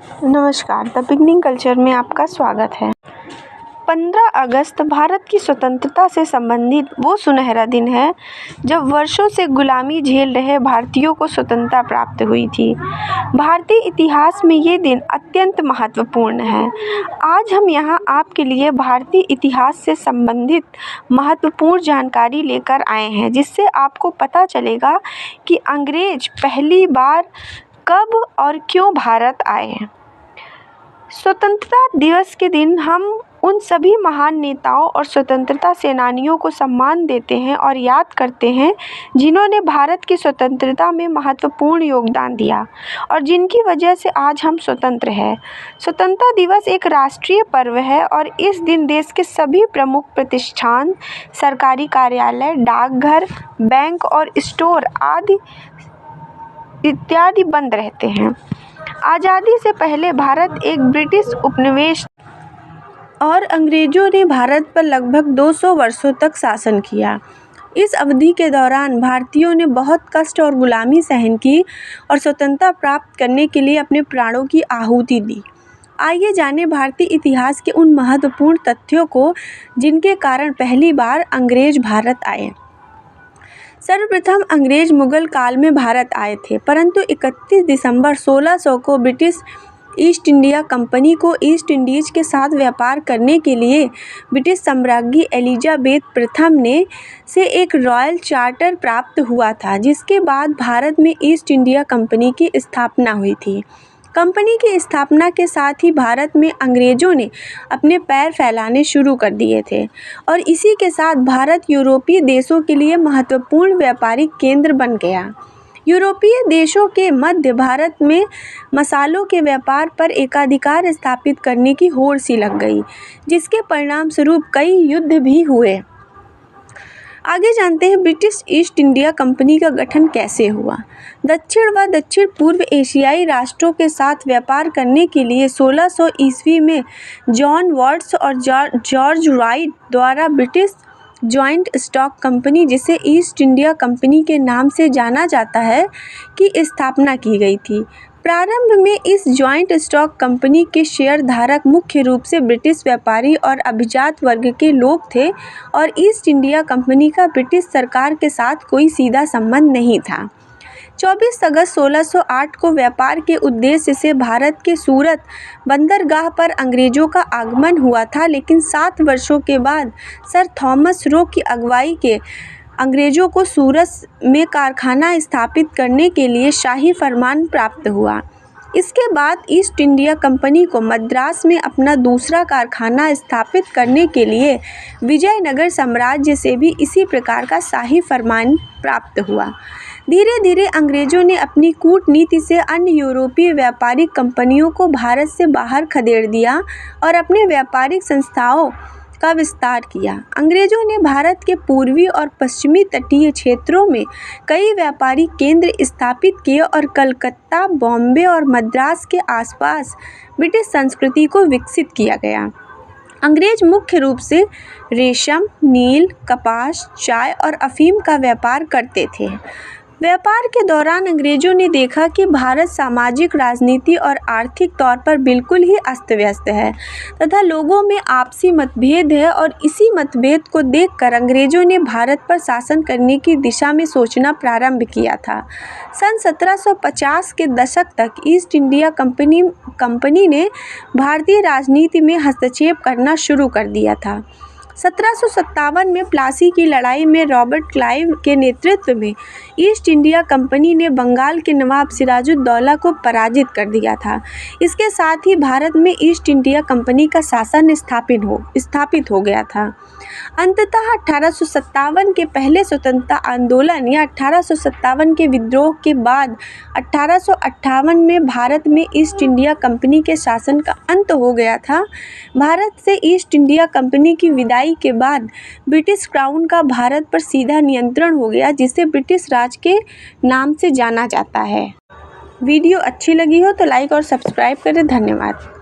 नमस्कार, the beginning culture में आपका स्वागत है। 15 अगस्त भारत की स्वतंत्रता से संबंधित वो सुनहरा दिन है जब वर्षों से गुलामी झेल रहे भारतीयों को स्वतंत्रता प्राप्त हुई थी। भारतीय इतिहास में ये दिन अत्यंत महत्वपूर्ण है। आज हम यहाँ आपके लिए भारतीय इतिहास से संबंधित महत्वपूर्ण जानकारी लेकर आए हैं, जिससे आपको पता चलेगा कि अंग्रेज पहली बार कब और क्यों भारत आए। स्वतंत्रता दिवस के दिन हम उन सभी महान नेताओं और स्वतंत्रता सेनानियों को सम्मान देते हैं और याद करते हैं जिन्होंने भारत की स्वतंत्रता में महत्वपूर्ण योगदान दिया और जिनकी वजह से आज हम स्वतंत्र हैं। स्वतंत्रता दिवस एक राष्ट्रीय पर्व है और इस दिन देश के सभी प्रमुख प्रतिष्ठान, सरकारी कार्यालय, डाकघर, बैंक और स्टोर आदि इत्यादि बंद रहते हैं। आज़ादी से पहले भारत एक ब्रिटिश उपनिवेश और अंग्रेजों ने भारत पर लगभग 200 वर्षों तक शासन किया। इस अवधि के दौरान भारतीयों ने बहुत कष्ट और गुलामी सहन की और स्वतंत्रता प्राप्त करने के लिए अपने प्राणों की आहुति दी। आइए जानें भारतीय इतिहास के उन महत्वपूर्ण तथ्यों को जिनके कारण पहली बार अंग्रेज भारत आए। सर्वप्रथम अंग्रेज मुगल काल में भारत आए थे, परंतु 31 दिसंबर 1600 को ब्रिटिश ईस्ट इंडिया कंपनी को ईस्ट इंडीज के साथ व्यापार करने के लिए ब्रिटिश सम्राज्ञी एलिजाबेथ प्रथम ने से एक रॉयल चार्टर प्राप्त हुआ था, जिसके बाद भारत में ईस्ट इंडिया कंपनी की स्थापना हुई थी। कंपनी की स्थापना के साथ ही भारत में अंग्रेजों ने अपने पैर फैलाने शुरू कर दिए थे और इसी के साथ भारत यूरोपीय देशों के लिए महत्वपूर्ण व्यापारिक केंद्र बन गया। यूरोपीय देशों के मध्य भारत में मसालों के व्यापार पर एकाधिकार स्थापित करने की होड़ सी लग गई, जिसके परिणाम स्वरूप कई युद्ध भी हुए। आगे जानते हैं ब्रिटिश ईस्ट इंडिया कंपनी का गठन कैसे हुआ। दक्षिण व दक्षिण पूर्व एशियाई राष्ट्रों के साथ व्यापार करने के लिए 1600 ईस्वी में जॉन वॉट्स और जॉर्ज राइट द्वारा ब्रिटिश जॉइंट स्टॉक कंपनी, जिसे ईस्ट इंडिया कंपनी के नाम से जाना जाता है, की स्थापना की गई थी। प्रारंभ में इस जॉइंट स्टॉक कंपनी के शेयर धारक मुख्य रूप से ब्रिटिश व्यापारी और अभिजात वर्ग के लोग थे और ईस्ट इंडिया कंपनी का ब्रिटिश सरकार के साथ कोई सीधा संबंध नहीं था। 24 अगस्त 1608 को व्यापार के उद्देश्य से भारत के सूरत बंदरगाह पर अंग्रेजों का आगमन हुआ था, लेकिन 7 वर्षों के बाद सर थॉमस रो की अगुवाई के अंग्रेजों को सूरत में कारखाना स्थापित करने के लिए शाही फरमान प्राप्त हुआ। इसके बाद ईस्ट इंडिया कंपनी को मद्रास में अपना दूसरा कारखाना स्थापित करने के लिए विजयनगर साम्राज्य से भी इसी प्रकार का शाही फरमान प्राप्त हुआ। धीरे धीरे अंग्रेजों ने अपनी कूटनीति से अन्य यूरोपीय व्यापारिक कंपनियों को भारत से बाहर खदेड़ दिया और अपने व्यापारिक संस्थाओं का विस्तार किया। अंग्रेजों ने भारत के पूर्वी और पश्चिमी तटीय क्षेत्रों में कई व्यापारिक केंद्र स्थापित किए और कलकत्ता, बॉम्बे और मद्रास के आसपास ब्रिटिश संस्कृति को विकसित किया गया। अंग्रेज मुख्य रूप से रेशम, नील, कपास, चाय और अफीम का व्यापार करते थे। व्यापार के दौरान अंग्रेजों ने देखा कि भारत सामाजिक, राजनीति और आर्थिक तौर पर बिल्कुल ही अस्त व्यस्त है तथा लोगों में आपसी मतभेद है और इसी मतभेद को देखकर अंग्रेजों ने भारत पर शासन करने की दिशा में सोचना प्रारंभ किया था। सन 1750 के दशक तक ईस्ट इंडिया कंपनी ने भारतीय राजनीति में हस्तक्षेप करना शुरू कर दिया था। 1757 में प्लासी की लड़ाई में रॉबर्ट क्लाइव के नेतृत्व में ईस्ट इंडिया कंपनी ने बंगाल के नवाब सिराजुद्दौला को पराजित कर दिया था। इसके साथ ही भारत में ईस्ट इंडिया कंपनी का शासन स्थापित हो गया था। अंततः 1857 के पहले स्वतंत्रता आंदोलन या 1857 के विद्रोह के बाद 1858 में भारत में ईस्ट इंडिया कंपनी के शासन का अंत हो गया था। भारत से ईस्ट इंडिया कंपनी की विदाई के बाद ब्रिटिश क्राउन का भारत पर सीधा नियंत्रण हो गया, जिसे ब्रिटिश राज के नाम से जाना जाता है। वीडियो अच्छी लगी हो तो लाइक और सब्सक्राइब करें। धन्यवाद।